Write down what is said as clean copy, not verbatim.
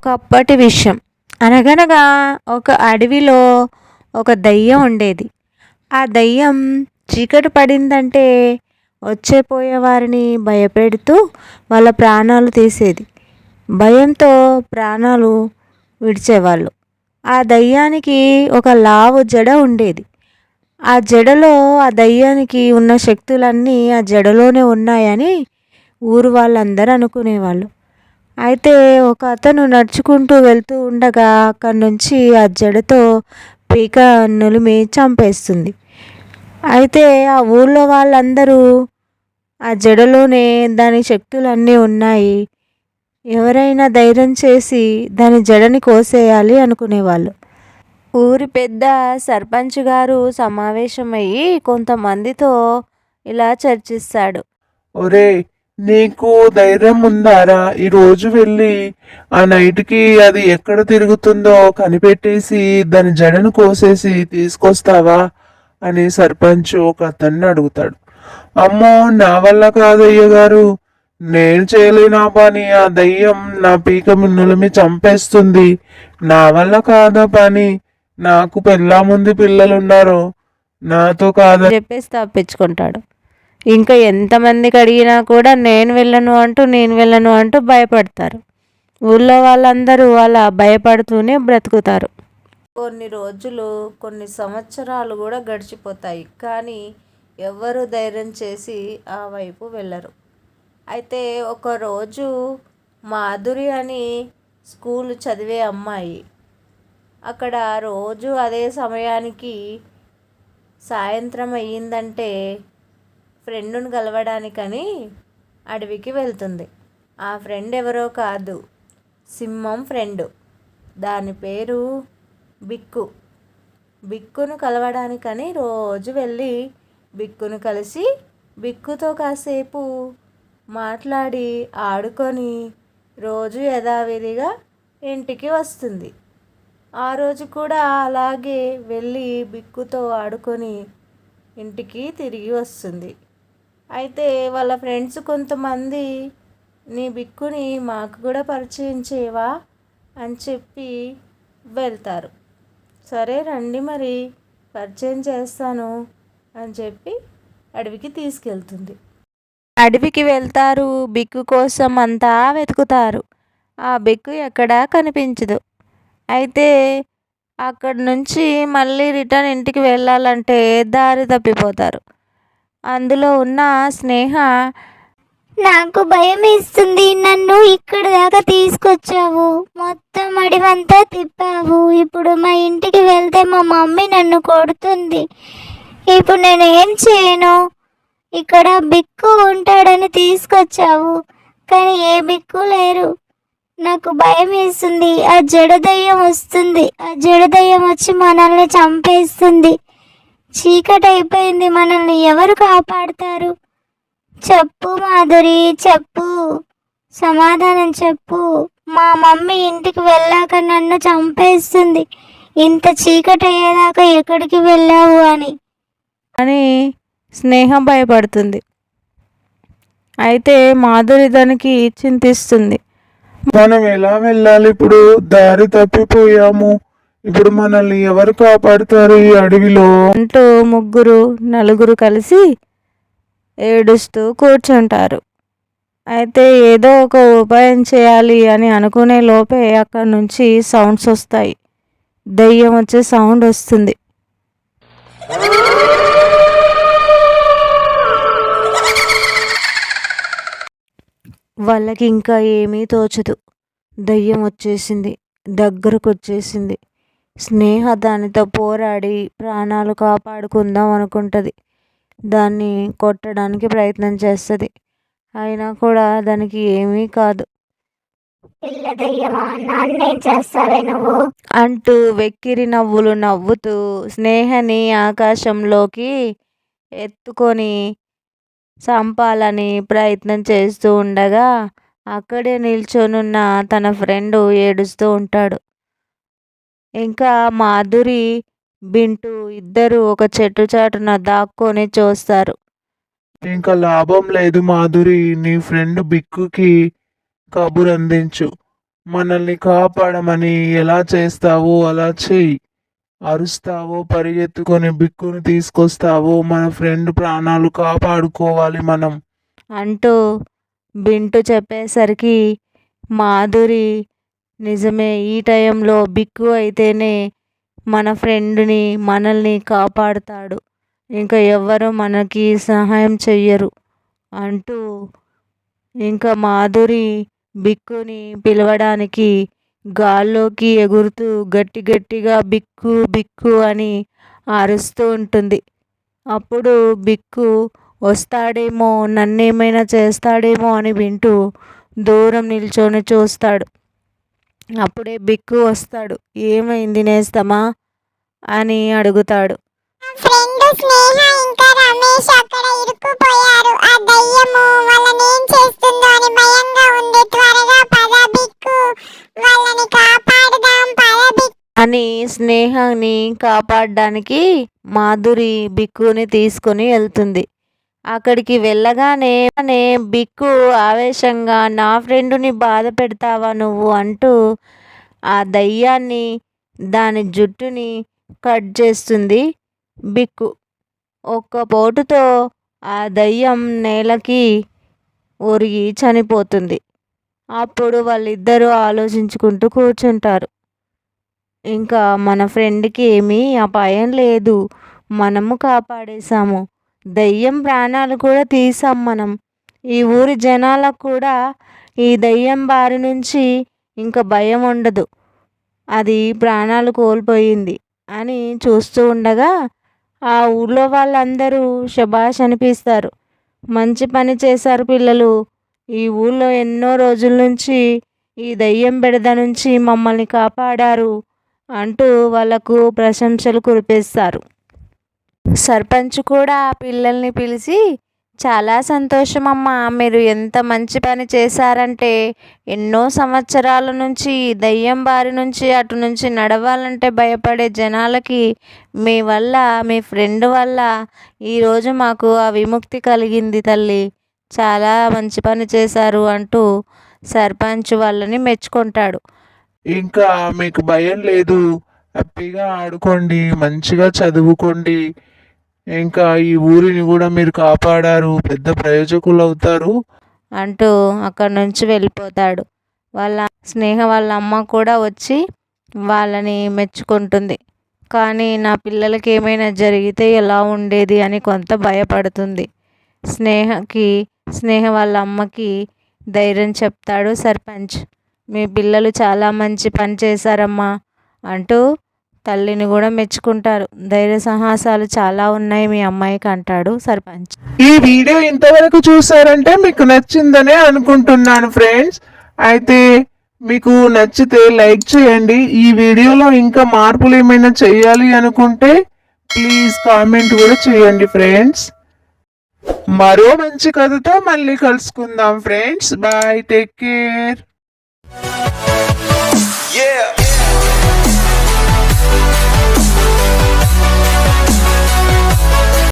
ఒకప్పటి విషయం. అనగనగా ఒక అడవిలో ఒక దయ్యం ఉండేది. ఆ దయ్యం చీకటి పడిందంటే వచ్చేపోయే వారిని భయపెడుతూ వాళ్ళ ప్రాణాలు తీసేది. భయంతో ప్రాణాలు విడిచేవాళ్ళు. ఆ దయ్యానికి ఒక లావు జడ ఉండేది. ఆ జడలో ఆ దయ్యానికి ఉన్న శక్తులన్నీ ఆ జడలోనే ఉన్నాయని ఊరు వాళ్ళందరూ అనుకునేవాళ్ళు. అయితే ఒక అతను నడుచుకుంటూ వెళ్తూ ఉండగా అక్కడి నుంచి ఆ జడతో పీక నులిమి చంపేస్తుంది. అయితే ఆ ఊళ్ళో వాళ్ళందరూ ఆ జడలోనే దాని శక్తులన్నీ ఉన్నాయి, ఎవరైనా ధైర్యం చేసి దాని జడని కోసేయాలి అనుకునేవాళ్ళు. ఊరి పెద్ద సర్పంచ్ గారు సమావేశమయ్యి కొంతమందితో ఇలా చర్చిస్తాడు. ఒరే, నీకు ధైర్యం ఉందారా? ఈరోజు వెళ్ళి ఆ నైట్కి అది ఎక్కడ తిరుగుతుందో కనిపెట్టేసి దాని జడను కోసేసి తీసుకొస్తావా అని సర్పంచ్ ఒక అతన్ని అడుగుతాడు. అమ్మో, నా వల్ల కాదయ్య గారు, నేను చేయలేనా పని. ఆ దయ్యం నా పీక మిన్నులమి చంపేస్తుంది. నా వల్ల కాదా పని. నాకు పెళ్ళాముంది, పిల్లలున్నారు, నాతో కాదని చెప్పేసి తప్పించుకుంటాడు. ఇంకా ఎంతమందికి అడిగినా కూడా నేను వెళ్ళను అంటూ భయపడతారు. ఊళ్ళో వాళ్ళందరూ అలా భయపడుతూనే బ్రతుకుతారు. కొన్ని రోజులు, కొన్ని సంవత్సరాలు కూడా గడిచిపోతాయి. కానీ ఎవ్వరూ ధైర్యం చేసి ఆ వైపు వెళ్ళరు. అయితే ఒకరోజు మాధురి అని స్కూల్ చదివే అమ్మాయి అక్కడ రోజు అదే సమయానికి సాయంత్రం అయ్యిందంటే ఫ్రెండును కలవడానికని అడవికి వెళ్తుంది. ఆ ఫ్రెండ్ ఎవరో కాదు, సింహం ఫ్రెండు. దాని పేరు బిక్కు. బిక్కును కలవడానికని రోజు వెళ్ళి బిక్కును కలిసి బిక్కుతో కాసేపు మాట్లాడి ఆడుకొని రోజు యథావిధిగా ఇంటికి వస్తుంది. ఆ రోజు కూడా అలాగే వెళ్ళి బిక్కుతో ఆడుకొని ఇంటికి తిరిగి వస్తుంది. అయితే వాళ్ళ ఫ్రెండ్స్ కొంతమంది నీ బిక్కుని మాకు కూడా పరిచయం చేయవా అని చెప్పి వెళ్తారు. సరే రండి, మరి పరిచయం చేస్తాను అని చెప్పి అడవికి తీసుకెళ్తుంది. అడవికి వెళ్తారు. బిక్కు కోసం అంతా వెతుకుతారు. ఆ బిక్కు ఎక్కడా కనిపించదు. అయితే అక్కడి నుంచి మళ్ళీ రిటర్న్ ఇంటికి వెళ్ళాలంటే దారి తప్పిపోతారు. అందులో ఉన్న స్నేహ, నాకు భయం వేస్తుంది, నన్ను ఇక్కడ దాకా తీసుకొచ్చావు, మొత్తం అడివంతా తిప్పావు, ఇప్పుడు మా ఇంటికి వెళ్తే మా మమ్మీ నన్ను కొడుతుంది, ఇప్పుడు నేను ఏం చేయను? ఇక్కడ బిక్కు ఉంటాడని తీసుకొచ్చావు, కానీ ఏ బిక్కు లేరు, నాకు భయం వేస్తుంది, ఆ జడదయ్యం వస్తుంది, ఆ జడదయ్యం వచ్చి మనల్ని చంపేస్తుంది, చీకటి అయిపోయింది, మనల్ని ఎవరు కాపాడుతారు? చెప్పు మాధురి, చెప్పు, సమాధానం చెప్పు. మా మమ్మీ ఇంటికి వెళ్ళాక నన్ను చంపేస్తుంది, ఇంత చీకటి అయ్యేదాకా ఎక్కడికి వెళ్ళావు అని స్నేహ భయపడుతుంది. అయితే మాధురి దానికి చింతిస్తుంది. మనం ఎలా వెళ్ళాలి? ఇప్పుడు దారి తప్పిపోయాము, ఇప్పుడు మనల్ని ఎవరు కాపాడుతారు ఈ అడవిలో అంటూ నలుగురు కలిసి ఏడుస్తూ కూర్చుంటారు. అయితే ఏదో ఒక ఉపాయం చేయాలి అని అనుకునే లోపే అక్కడి నుంచి సౌండ్స్ వస్తాయి. దయ్యం వచ్చే సౌండ్ వస్తుంది. వాళ్ళకి ఇంకా ఏమీ తోచదు. దయ్యం వచ్చేసింది, దగ్గరకు వచ్చేసింది. స్నేహ దానితో పోరాడి ప్రాణాలు కాపాడుకుందాం అనుకుంటుంది. దాన్ని కొట్టడానికి ప్రయత్నం చేస్తుంది. అయినా కూడా దానికి ఏమీ కాదు. అంటూ వెక్కిరి నవ్వులు నవ్వుతూ స్నేహని ఆకాశంలోకి ఎత్తుకొని చంపాలని ప్రయత్నం చేస్తూ ఉండగా అక్కడే నిల్చొనున్న తన ఫ్రెండ్ ఏడుస్తూ ఉంటాడు. ఇంకా మాధురి, బింటు ఇద్దరు ఒక చెట్టు చాటున దాక్కొని చూస్తారు. ఇంకా లాభం లేదు మాధురి, నీ ఫ్రెండ్ బిక్కుకి కబురు అందించు, మనల్ని కాపాడమని. ఎలా చేస్తావో అలా చెయ్యి. అరుస్తావో పరిగెత్తుకొని బిక్కుని తీసుకొస్తావో మన ఫ్రెండ్ ప్రాణాలు కాపాడుకోవాలి మనం అంటూ బింటు చెప్పేసరికి మాధురి నిజమే, ఈ టైంలో బిక్కు అయితేనే మన ఫ్రెండ్ని మనల్ని కాపాడుతాడు, ఇంకా ఎవ్వరు మనకి సహాయం చెయ్యరు అంటూ ఇంకా మాధురి బిక్కుని పిలవడానికి గాల్లోకి ఎగురుతూ గట్టి గట్టిగా బిక్కు బిక్కు అని అరుస్తూ ఉంటుంది. అప్పుడు బిక్కు వస్తాడేమో, నన్నేమైనా చేస్తాడేమో అని వింటూ దూరం నిల్చొని చూస్తాడు. అప్పుడే బిక్కు వస్తాడు. ఏమైంది నేస్తమా అని అడుగుతాడు. ఫ్రెండ్ స్నేహ ఇంకా రమేష్ అక్కడ ఇరుక్కుపోయారు. ఆ దయ్యము వాళ్ళని ఏం చేస్తుందో అని భయంగా ఉంది. త్వరగా పద బిక్కు, వాళ్ళని కాపాడుదాం పద బిక్కు అని స్నేహాన్ని కాపాడడానికి మాధురి బిక్కుని తీసుకొని వెళ్తుంది. అక్కడికి వెళ్ళగానే బిక్కు ఆవేశంగా నా ఫ్రెండుని బాధ పెడతావా నువ్వు అంటూ ఆ దయ్యాన్ని దాని జుట్టుని కట్ చేస్తుంది బిక్కు. ఒక్క పోటుతో ఆ దయ్యం నేలకి ఒరిగి చనిపోతుంది. అప్పుడు వాళ్ళిద్దరూ ఆలోచించుకుంటూ కూర్చుంటారు. ఇంకా మన ఫ్రెండ్కి ఏమీ అపాయం లేదు, మనము కాపాడేశాము, దయ్యం ప్రాణాలు కూడా తీసాం మనం. ఈ ఊరి జనాలకు కూడా ఈ దయ్యం బారి నుంచి ఇంకా భయం ఉండదు, అది ప్రాణాలు కోల్పోయింది అని చూస్తూ ఉండగా ఆ ఊళ్ళో వాళ్ళందరూ శభాష్ అనిపిస్తారు. మంచి పని చేశారు పిల్లలు, ఈ ఊళ్ళో ఎన్నో రోజుల నుంచి ఈ దయ్యం బెడద నుంచి మమ్మల్ని కాపాడారు అంటూ వాళ్ళకు ప్రశంసలు కురిపిస్తారు. సర్పంచ్ కూడా పిల్లల్ని పిలిచి చాలా సంతోషమమ్మా, మీరు ఎంత మంచి పని చేశారంటే, ఎన్నో సంవత్సరాల నుంచి దయ్యం బారి నుంచి అటు నుంచి నడవాలంటే భయపడే జనాలకి మీ వల్ల, మీ ఫ్రెండ్ వల్ల ఈరోజు మాకు ఆ విముక్తి కలిగింది తల్లి, చాలా మంచి పని చేశారు అంటూ సర్పంచ్ వాళ్ళని మెచ్చుకుంటాడు. ఇంకా మీకు భయం లేదు, హ్యాపీగా ఆడుకోండి, మంచిగా చదువుకోండి, ఇంకా ఈ ఊరిని కూడా మీరు కాపాడారు, పెద్ద ప్రయోజకులు అవుతారు అంటూ అక్కడి నుంచి వెళ్ళిపోతాడు. వాళ్ళ స్నేహ వాళ్ళ అమ్మ కూడా వచ్చి వాళ్ళని మెచ్చుకుంటుంది. కానీ నా పిల్లలకి ఏమైనా జరిగితే ఎలా ఉండేది అని కొంత భయపడుతుంది. స్నేహ వాళ్ళ అమ్మకి ధైర్యం చెప్తాడు సర్పంచ్. మీ పిల్లలు చాలా మంచి పని చేశారమ్మా అంటూ తల్లిని కూడా మెచ్చుకుంటారు. ధైర్య సాహసాలు చాలా ఉన్నాయి మీ అమ్మాయికి అంటాడు సర్పంచ్. ఈ వీడియో ఇంతవరకు చూసారంటే మీకు నచ్చిందనే అనుకుంటున్నాను ఫ్రెండ్స్. అయితే మీకు నచ్చితే లైక్ చేయండి. ఈ వీడియోలో ఇంకా మార్పులు ఏమైనా చేయాలి అనుకుంటే ప్లీజ్ కామెంట్ కూడా చేయండి ఫ్రెండ్స్. మరో మంచి కథతో మళ్ళీ కలుసుకుందాం friends. Bye, take care. Yeah.